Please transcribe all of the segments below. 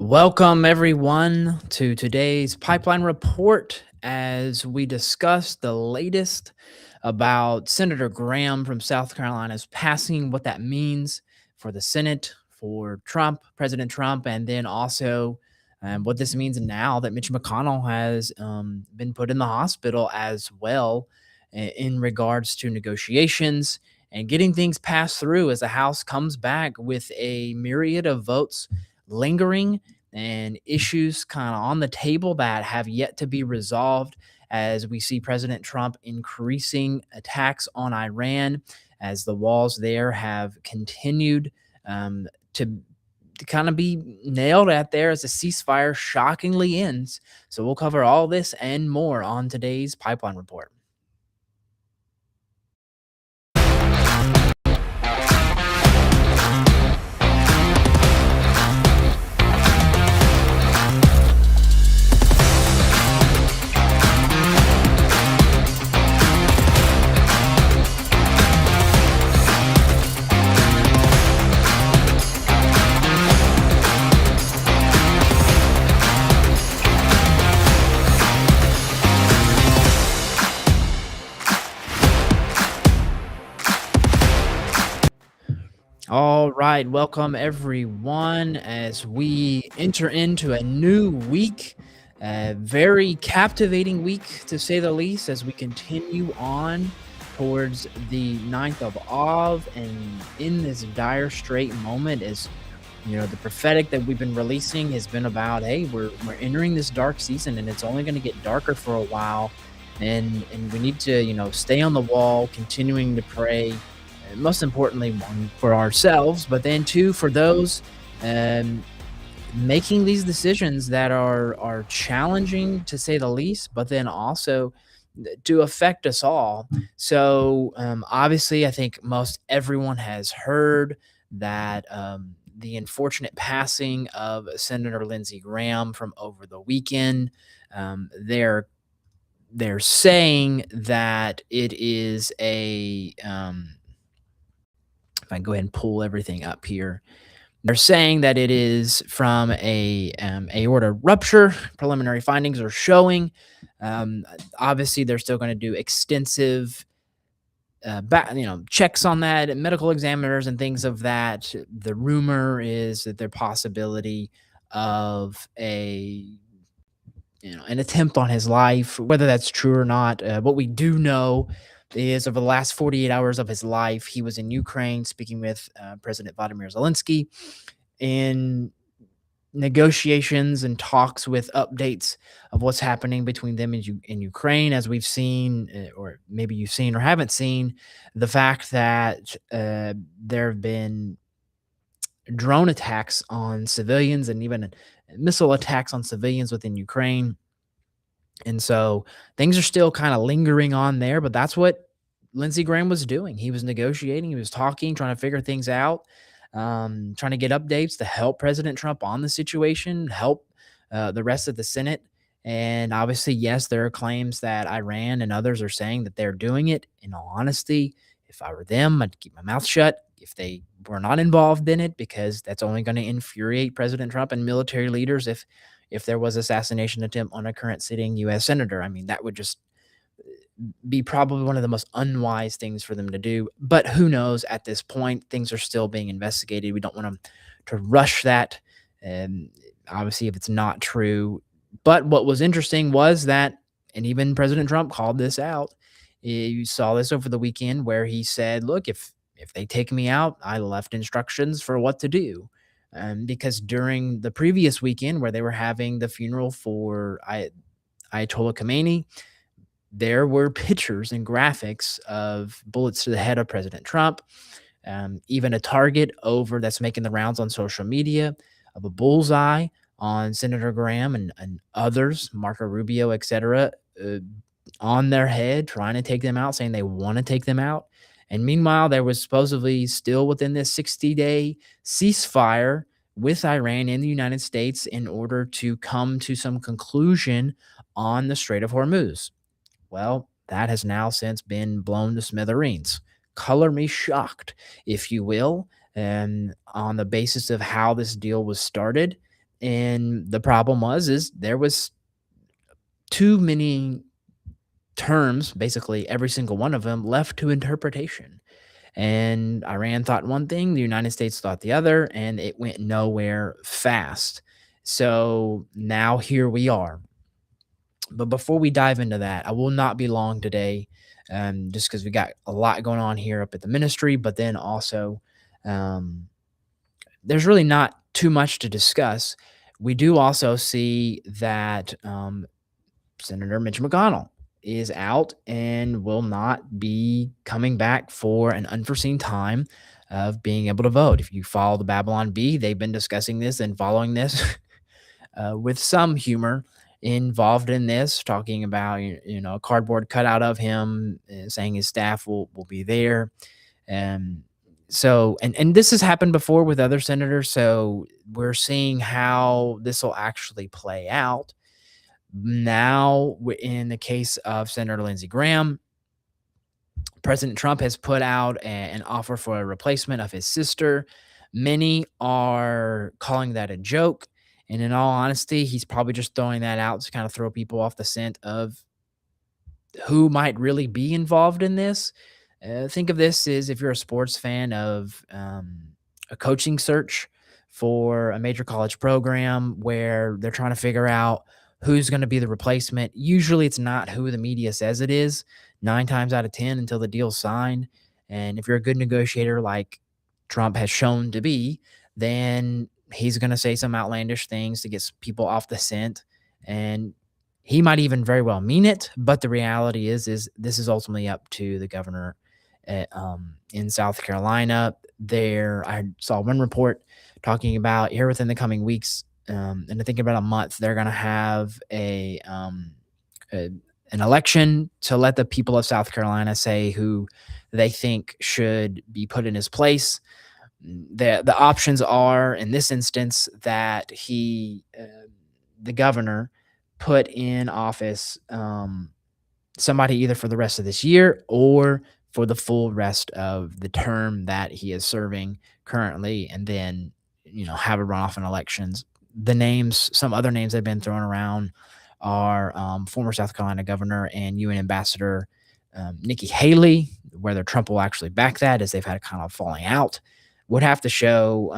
Welcome, everyone, to today's pipeline report as we discuss the latest about Senator Graham from South Carolina's passing, what that means for the Senate, for Trump, President Trump, and then also what this means now that Mitch McConnell has been put in the hospital as well in regards to negotiations and getting things passed through as the House comes back with a myriad of votes lingering and issues kind of on the table that have yet to be resolved as we see President Trump increasing attacks on Iran as the walls there have continued to kind of be nailed at there as the ceasefire shockingly ends. So we'll cover all this and more on today's pipeline report. All right, welcome everyone as we enter into a new week. A very captivating week, to say the least, as we continue on towards the 9th of Av. And in this dire straight moment, as the prophetic that we've been releasing has been about, hey, we're entering this dark season and it's only going to get darker for a while. And we need to, stay on the wall, continuing to pray, most importantly, one for ourselves, but then two for those um, making these decisions that are challenging to say the least, but then also to affect us all. So obviously, I think most everyone has heard that the unfortunate passing of Senator Lindsey Graham from over the weekend. They're saying that it is a if I go ahead and pull everything up here, they're saying that it is from a aorta rupture. Preliminary findings are showing. Um, Obviously, they're still going to do extensive, checks on that, medical examiners and things of that. The rumor is that there possibility of an attempt on his life, whether that's true or not. What we do know is over the last 48 hours of his life, he was in Ukraine speaking with President Vladimir Zelensky in negotiations and talks with updates of what's happening between them and in Ukraine, as we've seen, or maybe you've seen or haven't seen, the fact that there have been drone attacks on civilians and even missile attacks on civilians within Ukraine. And so things are still kind of lingering on there, but that's what Lindsey Graham was doing. He was negotiating, he was talking, trying to figure things out, trying to get updates to help President Trump on the situation, help the rest of the Senate. And obviously, yes, there are claims that Iran and others are saying that they're doing it. In all honesty, if I were them, I'd keep my mouth shut if they were not involved in it, because that's only going to infuriate President Trump and military leaders if there was assassination attempt on a current sitting U.S. senator. I mean, that would just be probably one of the most unwise things for them to do. But who knows? At this point, things are still being investigated. We don't want to rush that. And obviously, if it's not true. But what was interesting was that, and even President Trump called this out. You saw this over the weekend where he said, "Look, if they take me out, I left instructions for what to do." Because during the previous weekend, where they were having the funeral for Ayatollah Khamenei, there were pictures and graphics of bullets to the head of President Trump, even a target over that's making the rounds on social media of a bullseye on Senator Graham and others, Marco Rubio, etc., on their head, trying to take them out, saying they want to take them out. And meanwhile, there was supposedly still within this 60-day ceasefire with Iran in the United States in order to come to some conclusion on the Strait of Hormuz. Well, that has now since been blown to smithereens. Color me shocked, if you will, and on the basis of how this deal was started. And the problem is there was too many terms, basically every single one of them, left to interpretation. And Iran thought one thing, the United States thought the other, and it went nowhere fast. So now here we are. But before we dive into that, I will not be long today, just because we got a lot going on here up at the ministry. But then also, um, there's really not too much to discuss. We do also see that Senator Mitch McConnell is out and will not be coming back for an unforeseen time of being able to vote. If you follow the Babylon Bee, they've been discussing this and following this with some humor involved in this, talking about a cardboard cutout of him, saying his staff will be there. And so, and this has happened before with other senators. So we're seeing how this will actually play out. Now, in the case of Senator Lindsey Graham, President Trump has put out an offer for a replacement of his sister. Many are calling that a joke. And in all honesty, he's probably just throwing that out to kind of throw people off the scent of who might really be involved in this. Think of this as if you're a sports fan of a coaching search for a major college program where they're trying to figure out who's going to be the replacement. Usually it's not who the media says it is, 9 times out of 10 until the deal's signed. And if you're a good negotiator like Trump has shown to be, then he's going to say some outlandish things to get people off the scent. And he might even very well mean it, but the reality is this is ultimately up to the governor in South Carolina. There, I saw one report talking about here within the coming weeks, and I think about a month, they're going to have a an election to let the people of South Carolina say who they think should be put in his place. The options are in this instance that the governor, put in office somebody either for the rest of this year or for the full rest of the term that he is serving currently, and then have a runoff in elections. Some other names that have been thrown around are former South Carolina governor and UN ambassador Nikki Haley. Whether Trump will actually back that, as they've had a kind of falling out, would have to show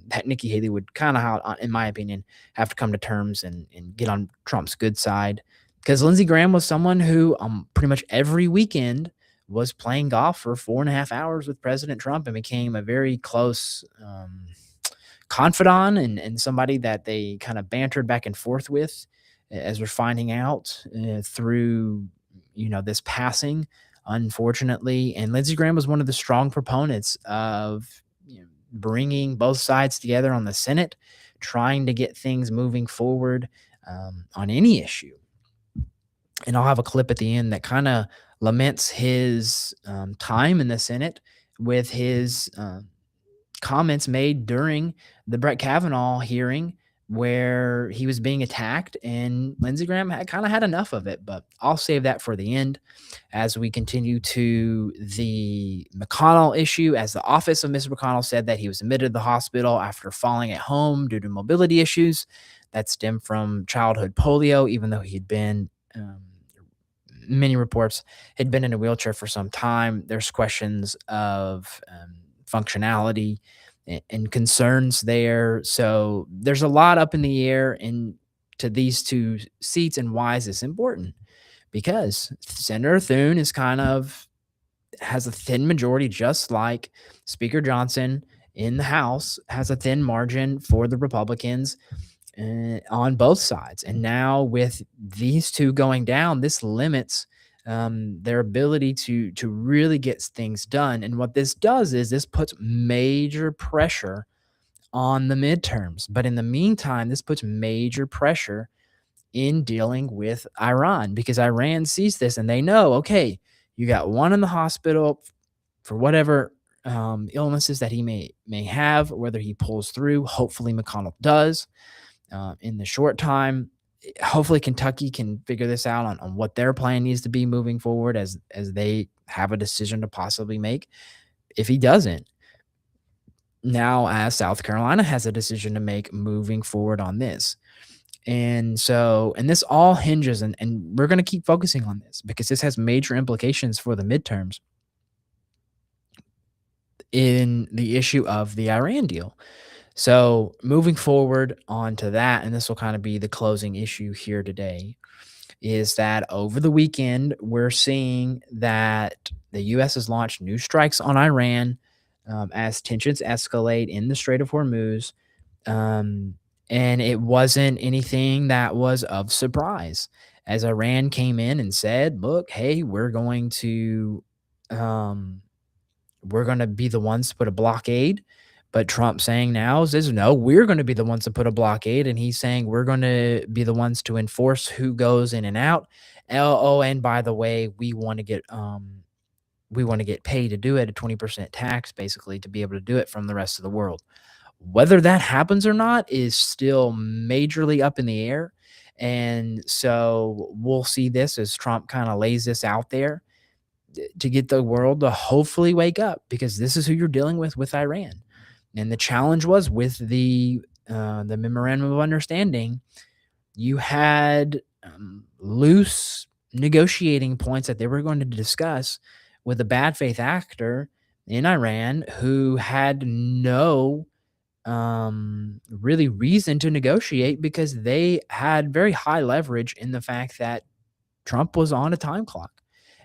that Nikki Haley would kind of, in my opinion, have to come to terms and get on Trump's good side. Because Lindsey Graham was someone who pretty much every weekend was playing golf for 4.5 hours with President Trump and became a very close confidant and somebody that they kind of bantered back and forth with, as we're finding out through this passing, unfortunately. And Lindsey Graham was one of the strong proponents of bringing both sides together on the Senate, trying to get things moving forward on any issue. And I'll have a clip at the end that kind of laments his time in the Senate with his comments made during the Brett Kavanaugh hearing, where he was being attacked, and Lindsey Graham had kind of had enough of it. But I'll save that for the end as we continue to the McConnell issue. As the office of Mr. McConnell said that he was admitted to the hospital after falling at home due to mobility issues that stemmed from childhood polio, even though he'd been many reports had been in a wheelchair for some time. There's questions of functionality and concerns there. So there's a lot up in the air to these two seats. And why is this important? Because Senator Thune has a thin majority, just like Speaker Johnson in the House has a thin margin for the Republicans on both sides. And now with these two going down, this limits their ability to really get things done. And what this does is this puts major pressure on the midterms. But in the meantime, this puts major pressure in dealing with Iran, because Iran sees this and they know, okay, you got one in the hospital for whatever illnesses that he may have, whether he pulls through. Hopefully McConnell does in the short time. Hopefully Kentucky can figure this out on what their plan needs to be moving forward as they have a decision to possibly make. If he doesn't, now, as South Carolina has a decision to make moving forward on this. And this all hinges, and we're going to keep focusing on this because this has major implications for the midterms in the issue of the Iran deal. So, moving forward onto that, and this will kind of be the closing issue here today, is that over the weekend, we're seeing that the US has launched new strikes on Iran as tensions escalate in the Strait of Hormuz. Um, and it wasn't anything that was of surprise, as Iran came in and said, "Look, hey, um, we're going to be the ones to put a blockade." But Trump saying now is no, we're going to be the ones to put a blockade, and he's saying we're going to be the ones to enforce who goes in and out. Oh, and by the way, we want to get paid to do it, a 20% tax, basically, to be able to do it from the rest of the world. Whether that happens or not is still majorly up in the air. And so we'll see this as Trump kind of lays this out there to get the world to hopefully wake up, because this is who you're dealing with Iran. And the challenge was with the memorandum of understanding, you had loose negotiating points that they were going to discuss with a bad faith actor in Iran who had no really reason to negotiate, because they had very high leverage in the fact that Trump was on a time clock.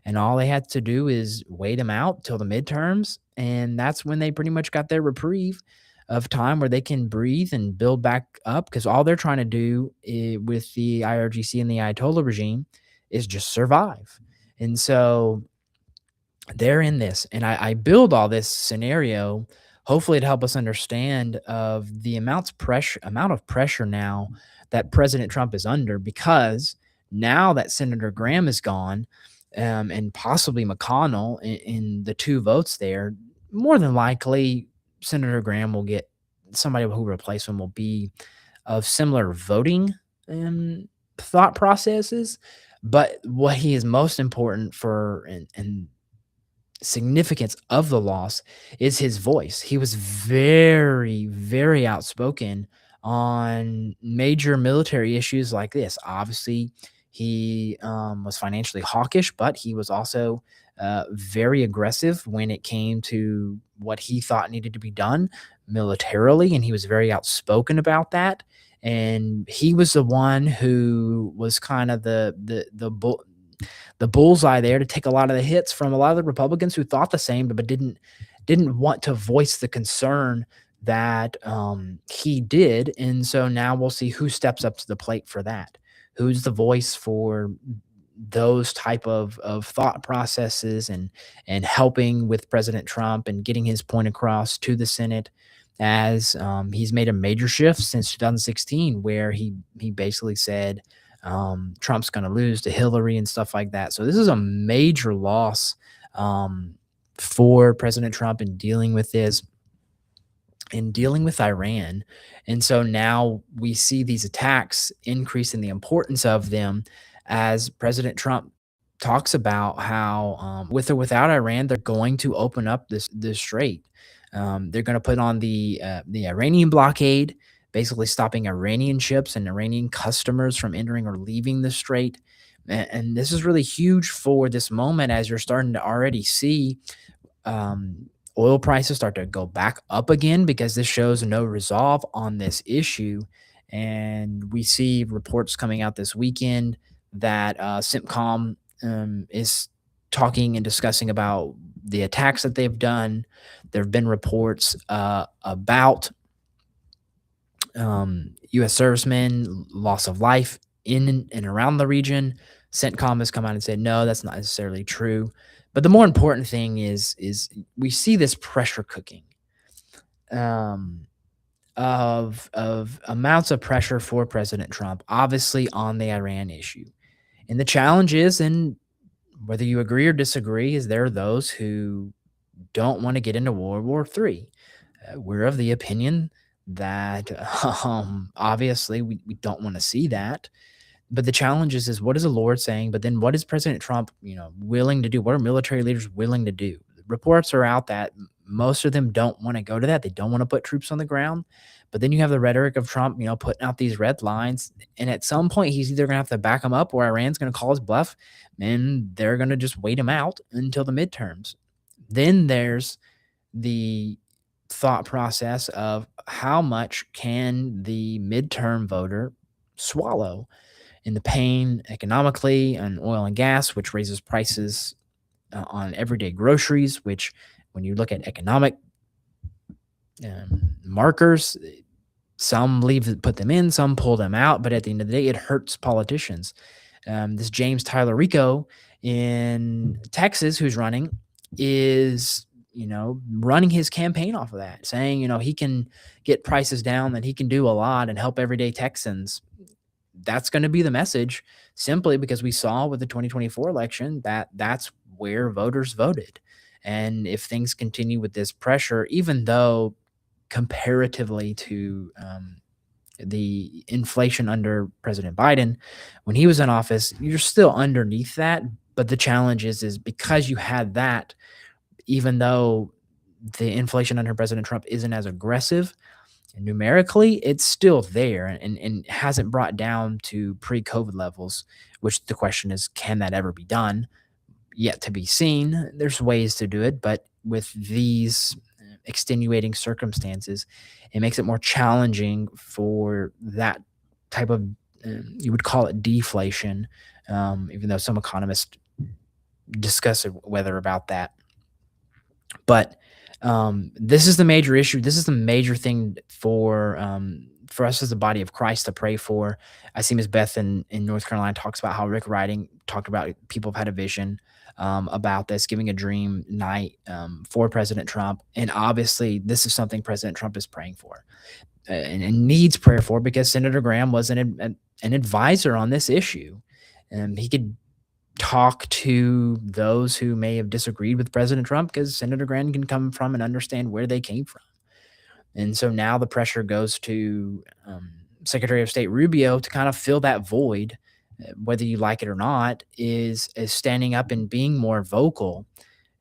And all they had to do is wait him out till the midterms. And that's when they pretty much got their reprieve of time where they can breathe and build back up. Because all they're trying to do with the IRGC and the Ayatollah regime is just survive. And so they're in this, and I build all this scenario hopefully to help us understand of the amount of pressure now that President Trump is under, because now that Senator Graham is gone, and possibly McConnell in the two votes there, more than likely Senator Graham will get somebody who replace him will be of similar voting thought processes. But what he is most important for, and significance of the loss, is his voice. He was very, very outspoken on major military issues like this. Obviously, he was financially hawkish, but he was also very aggressive when it came to what he thought needed to be done militarily, and he was very outspoken about that. And he was the one who was kind of the bullseye there to take a lot of the hits from a lot of the Republicans who thought the same, but didn't want to voice the concern that he did. And so now we'll see who steps up to the plate for that. Who's the voice for those type of thought processes, and helping with President Trump and getting his point across to the Senate, as he's made a major shift since 2016, where he basically said Trump's going to lose to Hillary and stuff like that. So this is a major loss for President Trump in dealing with this, in dealing with Iran. And so now we see these attacks increase in the importance of them, as President Trump talks about how, with or without Iran, they're going to open up this strait. They're going to put on the Iranian blockade, basically stopping Iranian ships and Iranian customers from entering or leaving the strait. And this is really huge for this moment, as you're starting to already see um, oil prices start to go back up again, because this shows no resolve on this issue. And we see reports coming out this weekend that CENTCOM is talking and discussing about the attacks that they've done. There have been reports about U.S. servicemen, loss of life in and around the region. CENTCOM has come out and said, no, that's not necessarily true. But the more important thing is we see this pressure cooking um, of amounts of pressure for President Trump, obviously on the Iran issue. And the challenge is, and whether you agree or disagree, is there are those who don't want to get into World War III. We're of the opinion that obviously we don't want to see that. But the challenge is what is the Lord saying? But then what is President Trump, willing to do? What are military leaders willing to do? Reports are out that most of them don't want to go to that. They don't want to put troops on the ground. But then you have the rhetoric of Trump, putting out these red lines. And at some point, he's either going to have to back them up or Iran's going to call his bluff and they're going to just wait him out until the midterms. Then there's the thought process of how much can the midterm voter swallow in the pain economically on oil and gas, which raises prices on everyday groceries, which when you look at economic markers, some put them in, some pull them out, but at the end of the day, it hurts politicians. This James Tyler Rico in Texas, who's running, is running his campaign off of that, saying he can get prices down, that he can do a lot and help everyday Texans. That's going to be the message, simply because we saw with the 2024 election that that's where voters voted. And if things continue with this pressure, even though comparatively to the inflation under President Biden, when he was in office, you're still underneath that. But the challenge is because you had that, even though the inflation under President Trump isn't as aggressive, numerically, it's still there and hasn't brought down to pre-COVID levels, which the question is, can that ever be done? Yet to be seen. There's ways to do it, but with these extenuating circumstances, it makes it more challenging for that type of, you would call it deflation, even though some economists discuss whether about that. But this is the major issue. This is the major thing for us as a body of Christ to pray for. I see Ms. Beth in North Carolina talks about how Rick Riding talked about people have had a vision about this, giving a dream night for President Trump. And obviously, this is something President Trump is praying for and needs prayer for, because Senator Graham was an advisor on this issue. And he could talk to those who may have disagreed with President Trump, because Senator Graham can come from and understand where they came from. And so now the pressure goes to Secretary of State Rubio to kind of fill that void, whether you like it or not, is standing up and being more vocal.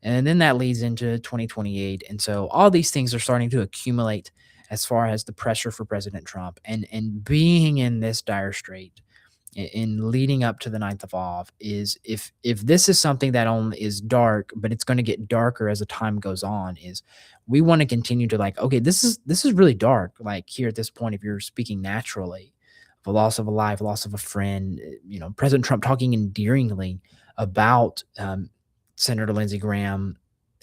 And then that leads into 2028. And so all these things are starting to accumulate as far as the pressure for President Trump and being in this dire strait in leading up to the 9th of Av. Is if this is something that only is dark, but it's going to get darker as the time goes on, is we want to continue to okay, this is really dark. Like here at this point, if you're speaking naturally, the loss of a life, loss of a friend, President Trump talking endearingly about Senator Lindsey Graham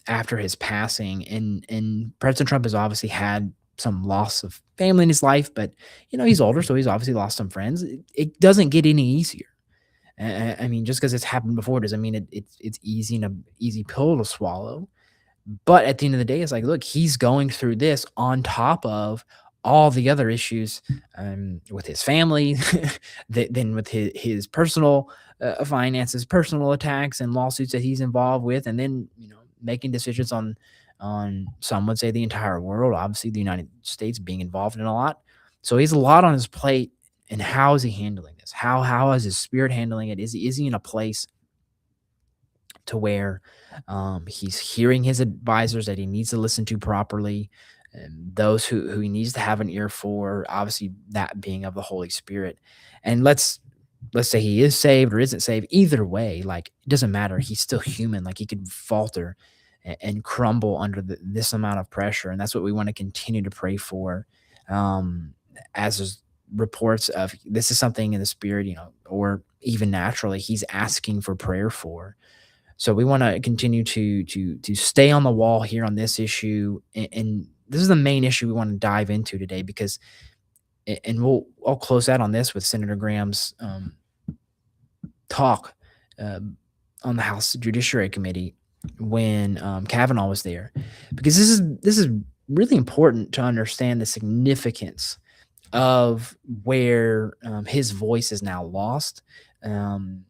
after his passing, and President Trump has obviously had some loss of family in his life, but he's older, so he's obviously lost some friends. It doesn't get any easier. I mean, just because it's happened before doesn't mean it's easy and an easy pill to swallow. But at the end of the day, it's look, he's going through this on top of all the other issues with his family, then with his personal finances, personal attacks and lawsuits that he's involved with, and then making decisions on some would say the entire world, obviously the United States being involved in a lot. So he has a lot on his plate. And how is he handling this? How is his spirit handling it? Is he in a place to where he's hearing his advisors that he needs to listen to properly, and those who he needs to have an ear for, obviously that being of the Holy Spirit. And let's say he is saved or isn't saved, either way, it doesn't matter. He's still human. He could falter and crumble under this amount of pressure. And that's what we want to continue to pray for. As there's reports of this is something in the spirit, or even naturally, he's asking for prayer for. So we want to continue to stay on the wall here on this issue. And this is the main issue we want to dive into today, because, and I'll close out on this with Senator Graham's talk on the House Judiciary Committee when Kavanaugh was there, because this is really important to understand the significance of where his voice is now lost. And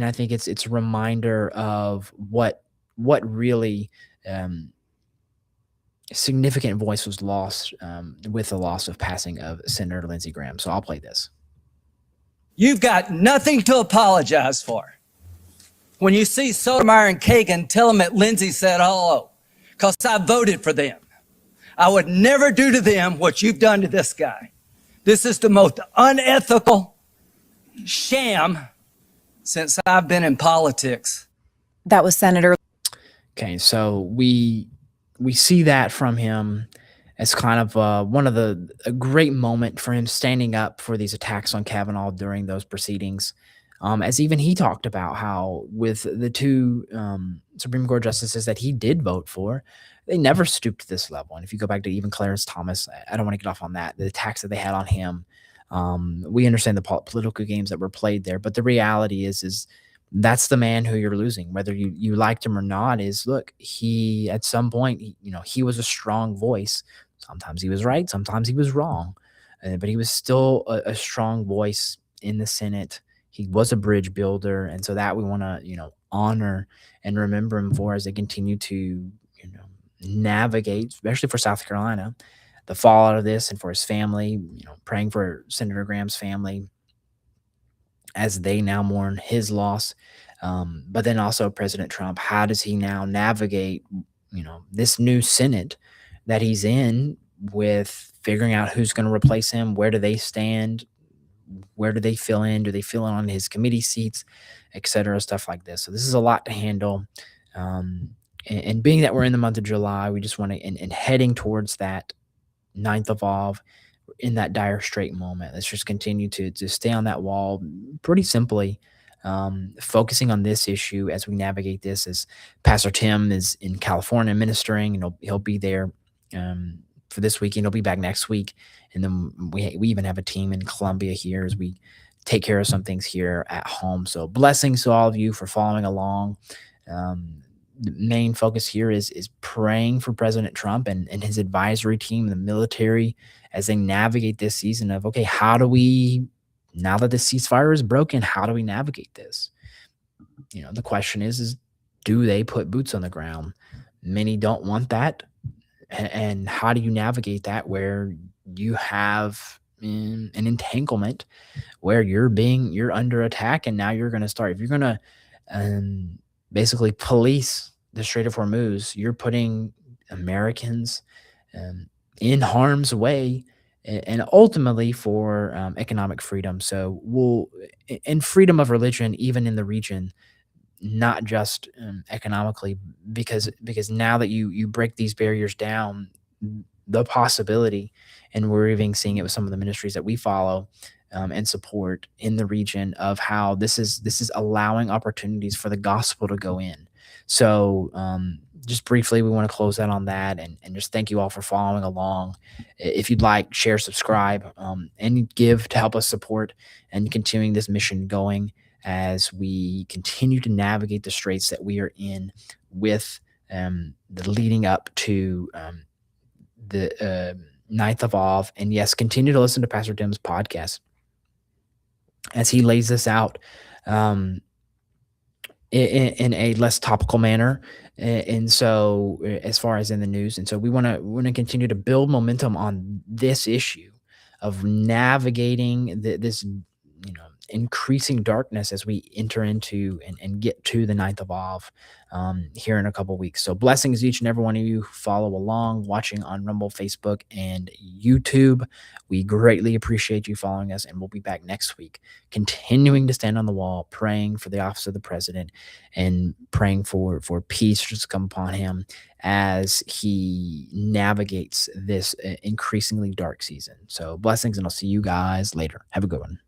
I think it's a reminder of what really significant voice was lost with the loss of passing of Senator Lindsey Graham. So I'll play this. You've got nothing to apologize for. When you see Sotomayor and Kagan, tell them that Lindsey said hello, because I voted for them. I would never do to them what you've done to this guy. This is the most unethical sham since I've been in politics. That was Senator. Okay, so we see that from him as kind of one of a great moment for him standing up for these attacks on Kavanaugh during those proceedings. As even he talked about how with the two Supreme Court justices that he did vote for, they never stooped to this level. And if you go back to even Clarence Thomas, I don't want to get off on that. The attacks that they had on him, we understand the political games that were played there, but the reality is that's the man who you're losing, whether you liked him or not. Is look, he at some point, he was a strong voice. Sometimes he was right, sometimes he was wrong, but he was still a strong voice in the Senate. He was a bridge builder, and so that we want to honor and remember him for as they continue to navigate, especially for South Carolina, the fallout of this, and for his family. Praying for Senator Graham's family as they now mourn his loss. But then also President Trump, how does he now navigate, this new Senate that he's in, with figuring out who's going to replace him? Where do they stand? Where do they fill in? Do they fill in on his committee seats, et cetera, stuff like this. So this is a lot to handle. And being that we're in the month of July, we just want to, and heading towards that 9th of Av, in that dire strait moment, let's just continue to stay on that wall pretty simply, focusing on this issue as we navigate this. As Pastor Tim is in California ministering, and he'll be there for this weekend. He'll be back next week. And then we even have a team in Columbia here as we take care of some things here at home. So blessings to all of you for following along. The main focus here is praying for President Trump and his advisory team, the military, as they navigate this season of, okay, how do we, now that the ceasefire is broken, how do we navigate this? The question is do they put boots on the ground? Many don't want that. And how do you navigate that where you have an entanglement where you're under attack, and now you're going to start, if you're going to basically police the Strait of Hormuz, you're putting Americans in harm's way, and ultimately for economic freedom. So and freedom of religion, even in the region, not just economically, because now that you break these barriers down, the possibility, and we're even seeing it with some of the ministries that we follow and support in the region, of how this is allowing opportunities for the gospel to go in. So just briefly, we want to close out on that, and just thank you all for following along. If you'd like, share, subscribe, and give to help us support and continuing this mission going as we continue to navigate the straits that we are in with the leading up to the 9th of Av. And yes, continue to listen to Pastor Tim's podcast as he lays this out in a less topical manner. And so as far as in the news, and so we want to continue to build momentum on this issue of navigating this increasing darkness as we enter into and get to the 9th of Av here in a couple weeks. So blessings to each and every one of you who follow along, watching on Rumble, Facebook, and YouTube. We greatly appreciate you following us, and we'll be back next week, continuing to stand on the wall, praying for the office of the president and praying for peace to come upon him as he navigates this increasingly dark season. So blessings, and I'll see you guys later. Have a good one.